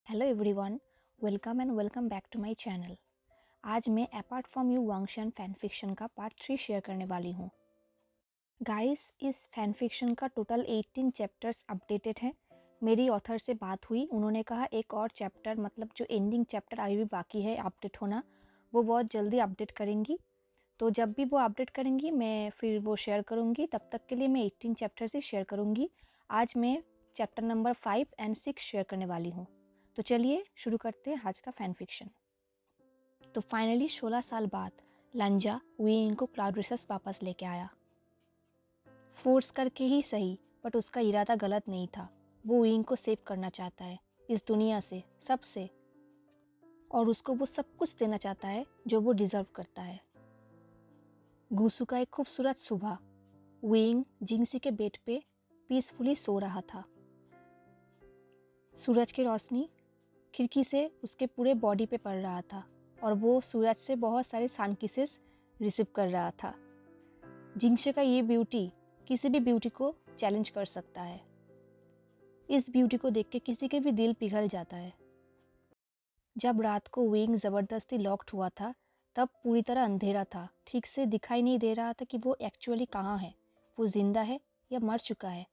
Hello everyone, welcome back to my channel. आज मैं apart from यू वांगशन फैन फिक्शन का पार्ट 3 शेयर करने वाली हूँ। गाइस, इस फैन फिक्शन का टोटल 18 चैप्टर्स अपडेटेड है। मेरी ऑथर से बात हुई, उन्होंने कहा एक और चैप्टर मतलब जो एंडिंग चैप्टर अभी भी बाकी है अपडेट होना, वो बहुत जल्दी अपडेट करेंगी। तो जब भी वो अपडेट करेंगी मैं फिर वो शेयर करूँगी। तब तक के लिए मैं 18 चैप्टर्स ही शेयर करूँगी। आज मैं चैप्टर नंबर 5 एंड 6 शेयर करने वाली हूँ। तो चलिए शुरू करते हैं आज का फैन फिक्शन। तो फाइनली 16 साल बाद लंजा विंग को क्लाउड रेसेस वापस लेके आया। फोर्स करके ही सही, बट उसका इरादा गलत नहीं था। वो विंग को सेव करना चाहता है इस दुनिया से, सबसे, और उसको वो सब कुछ देना चाहता है जो वो डिजर्व करता है। गुसु का एक खूबसूरत सुबह, विंग जिंगसी के बेड पे पीसफुली सो रहा था। सूरज की रोशनी खिड़की से उसके पूरे बॉडी पे पड़ रहा था और वो सूरज से बहुत सारे सन किसेस रिसीव कर रहा था। जिंगशे का ये ब्यूटी किसी भी ब्यूटी को चैलेंज कर सकता है। इस ब्यूटी को देख के किसी के भी दिल पिघल जाता है। जब रात को विंग ज़बरदस्ती लॉक्ड हुआ था तब पूरी तरह अंधेरा था। ठीक से दिखाई नहीं दे रहा था कि वो एक्चुअली कहाँ है, वो जिंदा है या मर चुका है।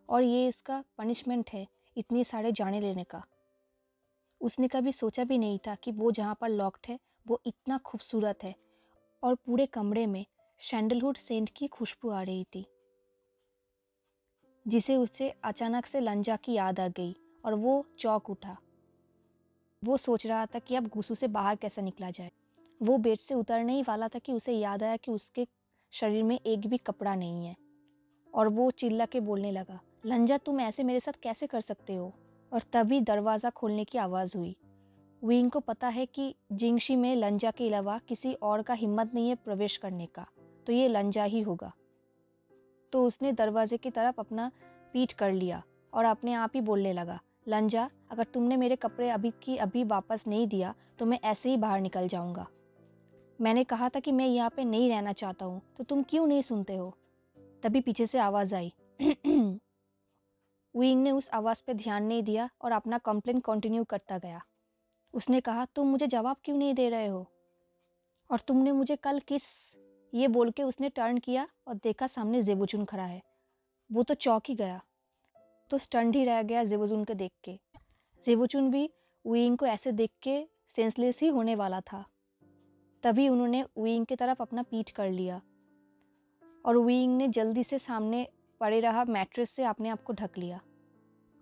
और ये इसका पनिशमेंट है इतनी सारे जाने लेने का। उसने कभी सोचा भी नहीं था कि वो जहाँ पर लॉक्ड है वो इतना खूबसूरत है और पूरे कमरे में सैंडलवुड सेंट की खुशबू आ रही थी, जिसे उसे अचानक से लंजा की याद आ गई और वो चौंक उठा। वो सोच रहा था कि अब गुस्सू से बाहर कैसे निकला जाए। वो बेड से उतरने ही वाला था कि उसे याद आया कि उसके शरीर में एक भी कपड़ा नहीं है और वो चिल्ला के बोलने लगा, लंजा तुम ऐसे मेरे साथ कैसे कर सकते हो। और तभी दरवाज़ा खोलने की आवाज़ हुई। विंग को पता है कि जिंगशी में लंजा के अलावा किसी और का हिम्मत नहीं है प्रवेश करने का, तो ये लंजा ही होगा। तो उसने दरवाजे की तरफ अपना पीठ कर लिया और अपने आप ही बोलने लगा, लंजा अगर तुमने मेरे कपड़े अभी की अभी वापस नहीं दिया तो मैं ऐसे ही बाहर निकल जाऊंगा। मैंने कहा था कि मैं यहाँ पे नहीं रहना चाहता हूँ, तो तुम क्यों नहीं सुनते हो। तभी पीछे से आवाज़ आई। विंग ने उस आवाज़ पे ध्यान नहीं दिया और अपना कंप्लेंट कंटिन्यू करता गया। उसने कहा, तुम मुझे जवाब क्यों नहीं दे रहे हो, और तुमने मुझे कल किस। ये बोल के उसने टर्न किया और देखा सामने जेबुचुन खड़ा है। वो तो चौंक ही गया, तो स्टंड ही रह गया जेबुचुन को देख के। जेबुचुन भी विंग को ऐसे देख के सेंसलेस ही होने वाला था। तभी उन्होंने विंग की तरफ अपना पीठ कर लिया और विंग ने जल्दी से सामने पड़े रहा मैट्रेस से अपने आप को ढक लिया।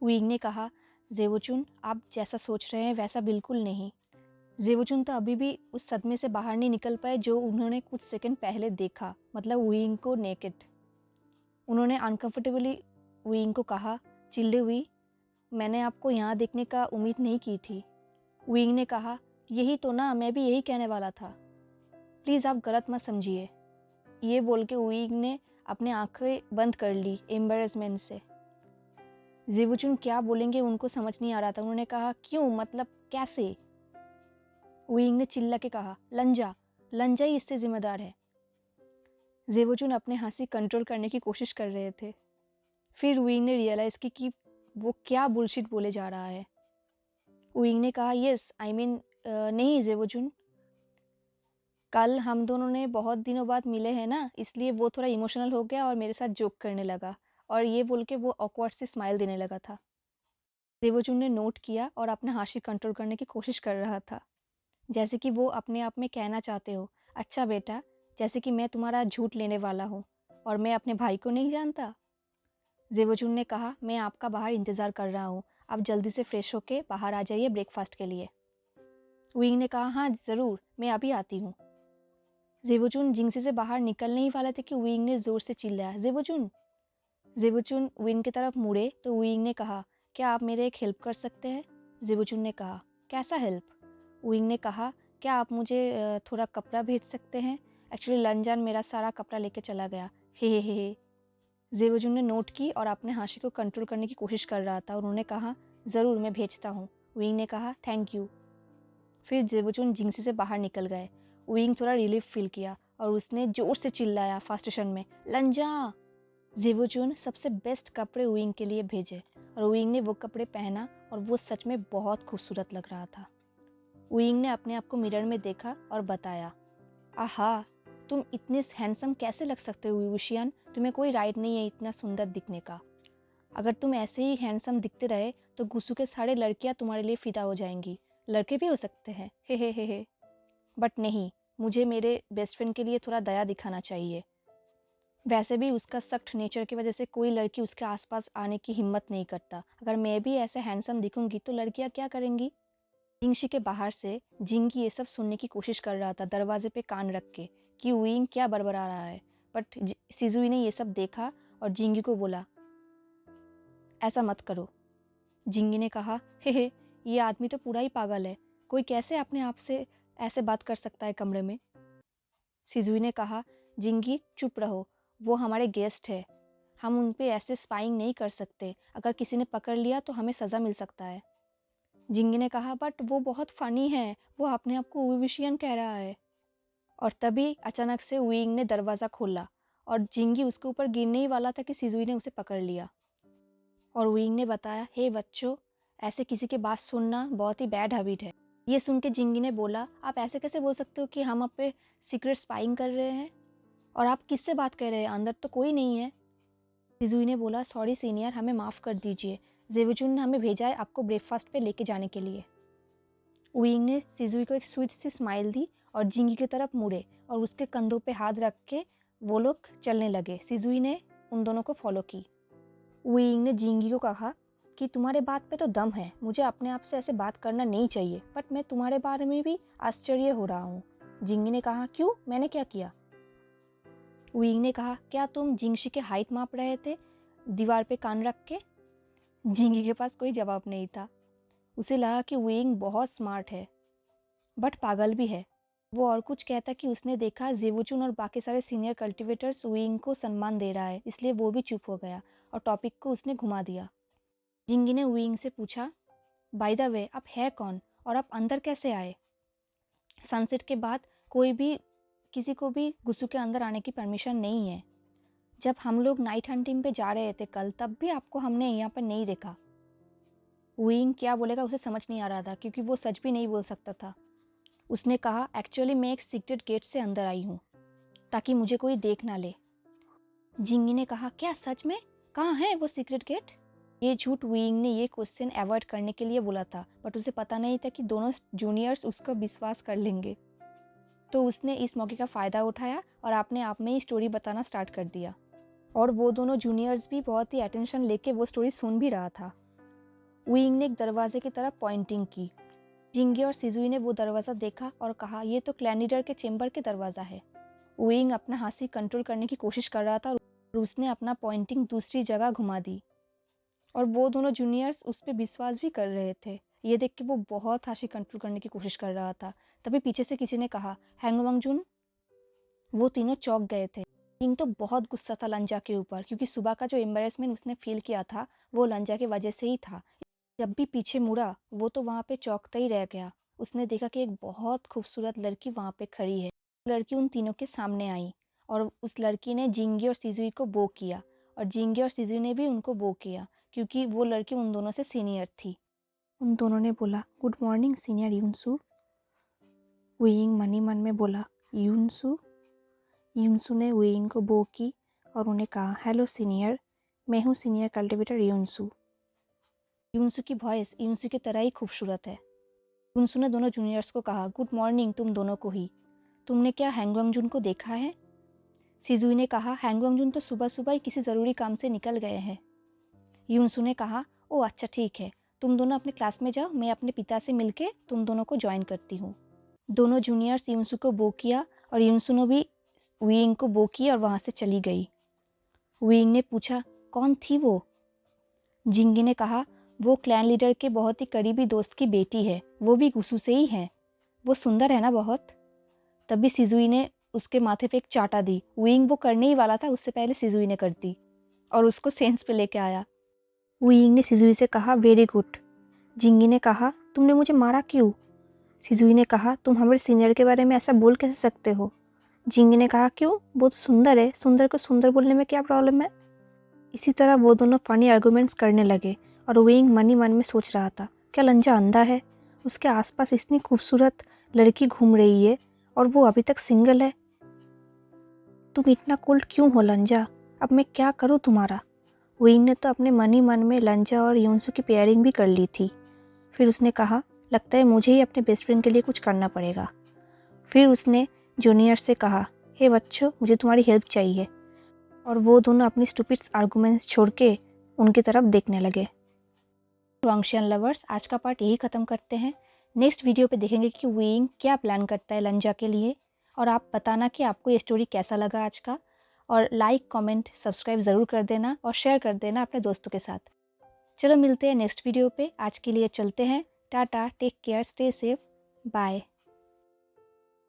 विंग ने कहा, जेबुचुन आप जैसा सोच रहे हैं वैसा बिल्कुल नहीं। जेबुचुन तो अभी भी उस सदमे से बाहर नहीं निकल पाए जो उन्होंने कुछ सेकंड पहले देखा, मतलब विंग को नेकेड। उन्होंने अनकंफर्टेबली विंग को कहा, चिल्ली हुई, मैंने आपको यहाँ देखने का उम्मीद नहीं की थी। विंग ने कहा, यही तो ना, मैं भी यही कहने वाला था, प्लीज़ आप गलत मत समझिए। ये बोल के विंग ने अपने आंखें बंद कर ली एम्बेरसमेंट से। जेबुचुन क्या बोलेंगे उनको समझ नहीं आ रहा था। उन्होंने कहा, क्यों, मतलब कैसे। विंग ने चिल्ला के कहा, लंजा, लंजा ही इससे जिम्मेदार है। जेबुचुन अपने हंसी कंट्रोल करने की कोशिश कर रहे थे। फिर विंग ने रियलाइज की कि वो क्या बुलशिट बोले जा रहा है। विंग ने कहा, यस आई मीन नहीं जेबुचुन, कल हम दोनों ने बहुत दिनों बाद मिले हैं ना, इसलिए वो थोड़ा इमोशनल हो गया और मेरे साथ जोक करने लगा। और ये बोल के वो ऑकवर्ड से स्माइल देने लगा था। जेबुचुन ने नोट किया और अपना हंसी कंट्रोल करने की कोशिश कर रहा था, जैसे कि वो अपने आप में कहना चाहते हो, अच्छा बेटा, जैसे कि मैं तुम्हारा झूठ लेने वाला हूँ और मैं अपने भाई को नहीं जानता। जेबुचुन ने कहा, मैं आपका बाहर इंतज़ार कर रहा हूँ, आप जल्दी से फ्रेश होके बाहर आ जाइए ब्रेकफास्ट के लिए। विंग ने कहा, हाँ ज़रूर, मैं अभी आती हूँ। जेबुचुन जिंगसी से बाहर निकलने ही वाले थे कि विंग ने ज़ोर से चिल्लाया, जेबुचुन। जेबुचुन विंग की तरफ मुड़े तो विंग ने कहा, क्या आप मेरे एक हेल्प कर सकते हैं। जेबुचुन ने कहा, कैसा हेल्प। विंग ने कहा, क्या आप मुझे थोड़ा कपड़ा भेज सकते हैं, एक्चुअली लंजान मेरा सारा कपड़ा लेके चला गया। हे। जेबुचुन ने नोट की और अपने हंसी को कंट्रोल करने की कोशिश कर रहा था। उन्होंने कहा, ज़रूर मैं भेजता हूँ। विंग ने कहा, थैंक यू। फिर जेबुचुन जिंगसी से बाहर निकल गए। विंग थोड़ा रिलीफ फील किया और उसने जोर से चिल्लाया फ्रस्ट्रेशन में, लंजा। जेबुचुन सबसे बेस्ट कपड़े विंग के लिए भेजे और विंग ने वो कपड़े पहना और वो सच में बहुत खूबसूरत लग रहा था। वुयिंग ने अपने आप को मिरर में देखा और बताया, आहा, तुम इतने हैंडसम कैसे लग सकते हो वुशियन, तुम्हें कोई राइट नहीं है इतना सुंदर दिखने का। अगर तुम ऐसे ही हैंडसम दिखते रहे तो गुस्सू के सारे लड़कियां तुम्हारे लिए फिदा हो जाएंगी, लड़के भी हो सकते हैं, हे। बट नहीं, मुझे मेरे बेस्ट फ्रेंड के लिए थोड़ा दया दिखाना चाहिए। वैसे भी उसका सख्त नेचर की वजह से कोई लड़की उसके आसपास आने की हिम्मत नहीं करता। अगर मैं भी ऐसे हैंडसम दिखूंगी तो लड़कियां क्या करेंगी। जिंगशी के बाहर से जिंगी ये सब सुनने की कोशिश कर रहा था, दरवाजे पे कान रख के कि वुयिंग क्या बड़बड़ा रहा है। बट सिजुई ने ये सब देखा और जिंगी को बोला, ऐसा मत करो। जिंगी ने कहा, हे ये आदमी तो पूरा ही पागल है, कोई कैसे अपने आप से ऐसे बात कर सकता है कमरे में। सिजुई ने कहा, जिंगी चुप रहो, वो हमारे गेस्ट है, हम उन पे ऐसे स्पाइंग नहीं कर सकते, अगर किसी ने पकड़ लिया तो हमें सज़ा मिल सकता है। जिंगी ने कहा, बट वो बहुत फनी है, वो अपने आप को विविशियन कह रहा है। और तभी अचानक से वुयिंग ने दरवाज़ा खोला और जिंगी उसके ऊपर गिरने ही वाला था कि सिजुई ने उसे पकड़ लिया। और वुयिंग ने बताया, हे बच्चों, ऐसे किसी की बात सुनना बहुत ही बैड हैबिट है। ये सुन के जिंगी ने बोला, आप ऐसे कैसे बोल सकते हो कि हम आप पे सीक्रेट स्पाइंग कर रहे हैं, और आप किससे बात कर रहे हैं, अंदर तो कोई नहीं है। सिजुई ने बोला, सॉरी सीनियर, हमें माफ़ कर दीजिए, जेवुजुन ने हमें भेजा है आपको ब्रेकफास्ट पे लेके जाने के लिए। वुयिंग ने सिजुई को एक स्वीट सी स्माइल दी और जिंगी की तरफ मुड़े और उसके कंधों पे हाथ रख के वो लोग चलने लगे। सिजुई ने उन दोनों को फॉलो की। वुयिंग ने जिंगी को कहा कि तुम्हारे बात पे तो दम है, मुझे अपने आप से ऐसे बात करना नहीं चाहिए, बट मैं तुम्हारे बारे में भी आश्चर्य हो रहा हूँ। जिंगी ने कहा, क्यों, मैंने क्या किया। वुयिंग ने कहा, क्या तुम जिंगशी के हाइट माप रहे थे दीवार पे कान रख के। जिंगी के पास कोई जवाब नहीं था। उसे लगा कि वुयिंग बहुत स्मार्ट है बट पागल भी है। वो और कुछ कहता कि उसने देखा जेवुचुन और बाकी सारे सीनियर कल्टिवेटर्स वुयिंग को सम्मान दे रहा है, इसलिए वो भी चुप हो गया और टॉपिक को उसने घुमा दिया। जिंगी ने वुयिंग से पूछा, बाय द वे आप है कौन और आप अंदर कैसे आए। सनसेट के बाद कोई भी किसी को भी गुस्सू के अंदर आने की परमिशन नहीं है। जब हम लोग नाइट हंटिंग पे जा रहे थे कल, तब भी आपको हमने यहाँ पर नहीं देखा। वुयिंग क्या बोलेगा उसे समझ नहीं आ रहा था क्योंकि वो सच भी नहीं बोल सकता था। उसने कहा, एक्चुअली मैं एक सीक्रेट गेट से अंदर आई हूँ ताकि मुझे कोई देख ना ले। जिंगी ने कहा, क्या सच में, कहाँ है वो सीक्रेट गेट। ये झूठ वुयिंग ने ये क्वेश्चन अवॉइड करने के लिए बोला था, बट उसे पता नहीं था कि दोनों जूनियर्स उसका विश्वास कर लेंगे। तो उसने इस मौके का फ़ायदा उठाया और अपने आप में ही स्टोरी बताना स्टार्ट कर दिया। और वो दोनों जूनियर्स भी बहुत ही अटेंशन लेके वो स्टोरी सुन भी रहा था। वुयिंग ने एक दरवाजे की तरफ पॉइंटिंग की। जिंगी और सिजुई ने वो दरवाज़ा देखा और कहा, ये तो क्लैन लीडर के चेंबर के दरवाज़ा है। वुयिंग अपना हंसी कंट्रोल करने की कोशिश कर रहा था और उसने अपना पॉइंटिंग दूसरी जगह घुमा दी। और वो दोनों जूनियर्स उस पर विश्वास भी कर रहे थे। ये देख के वो बहुत हंसी कंट्रोल करने की कोशिश कर रहा था। तभी पीछे से किसी ने कहा, हैंगवांगजुन। वो तीनों चौंक गए थे। किंग तो बहुत गुस्सा था लंजा के ऊपर, क्योंकि सुबह का जो एम्बेरसमेंट उसने फील किया था वो लंजा की वजह से ही था। जब भी पीछे मुड़ा वो तो वहाँ पे चौंकता ही रह गया। उसने देखा कि एक बहुत खूबसूरत लड़की वहाँ पे खड़ी है। लड़की उन तीनों के सामने आई और उस लड़की ने जिंगी और सिजुई को बो किया और जिंगी और सिजुई ने भी उनको बो किया क्योंकि वो लड़की उन दोनों से सीनियर थी। उन दोनों ने बोला, गुड मॉर्निंग सीनियर यूनसू। वुयिंग मन ही मन में बोला, यूनसू। यूनसू ने वुयिंग को बो की और उन्हें कहा, हेलो सीनियर, मैं हूँ सीनियर कल्टिवेटर यूनसू। यूनसू की वॉइस यूनसू की तरह ही खूबसूरत है। यूनसू ने दोनों जूनियर्स को कहा, गुड मॉर्निंग तुम दोनों को ही। तुमने क्या हैंगवांगजुन को देखा है। सिजुई ने कहा, हैंगवांगजुन तो सुबह सुबह ही किसी ज़रूरी काम से निकल गए हैं। यूनसू ने कहा, ओह अच्छा ठीक है, तुम दोनों अपने क्लास में जाओ, मैं अपने पिता से मिलके तुम दोनों को ज्वाइन करती हूँ। दोनों जूनियर्स यूनसू को बो किया और यूनसू ने भी वुयिंग को बो किया और वहाँ से चली गई। वुयिंग ने पूछा, कौन थी वो। जिंगी ने कहा, वो क्लैन लीडर के बहुत ही करीबी दोस्त की बेटी है, वो भी गुस्सू से ही है, वो सुंदर है ना बहुत। तभी सिजुई ने उसके माथे पे एक चाटा दी। वुयिंग वो करने ही वाला था, उससे पहले सिजुई ने कर दी और उसको सेंस पे लेके आया। वुयिंग ने सिजुई से कहा, वेरी गुड। जिंगी ने कहा, तुमने मुझे मारा क्यों। सिजुई ने कहा, तुम हमारे सीनियर के बारे में ऐसा बोल कैसे सकते हो। जिंगी ने कहा, क्यों, वो तो सुंदर है, सुंदर को सुंदर बोलने में क्या प्रॉब्लम है। इसी तरह वो दोनों फनी आर्गुमेंट्स करने लगे और वेइंग मन ही मन में सोच रहा था, क्या लंजा अंधा है? उसके आसपास इतनी खूबसूरत लड़की घूम रही है और वो अभी तक सिंगल है। तुम इतना कोल्ड क्यों हो लंजा? अब मैं क्या करूँ तुम्हारा? वेइंग ने तो अपने मन ही मन में लंजा और योंसू की पेयरिंग भी कर ली थी। फिर उसने कहा, लगता है मुझे ही अपने बेस्ट फ्रेंड के लिए कुछ करना पड़ेगा। फिर उसने जूनियर से कहा, हे बच्चों, मुझे तुम्हारी हेल्प चाहिए। और वो दोनों अपनी स्टूपिड आर्गुमेंट्स छोड़ के उनकी तरफ देखने लगे। वांगशियन लवर्स, आज का पार्ट यही ख़त्म करते हैं। नेक्स्ट वीडियो पे देखेंगे कि वेइंग क्या प्लान करता है लंजा के लिए। और आप बताना कि आपको ये स्टोरी कैसा लगा आज का। और लाइक, कमेंट, सब्सक्राइब ज़रूर कर देना और शेयर कर देना अपने दोस्तों के साथ। चलो मिलते हैं नेक्स्ट वीडियो पे। आज के लिए चलते हैं। Tata, take care, stay safe, bye.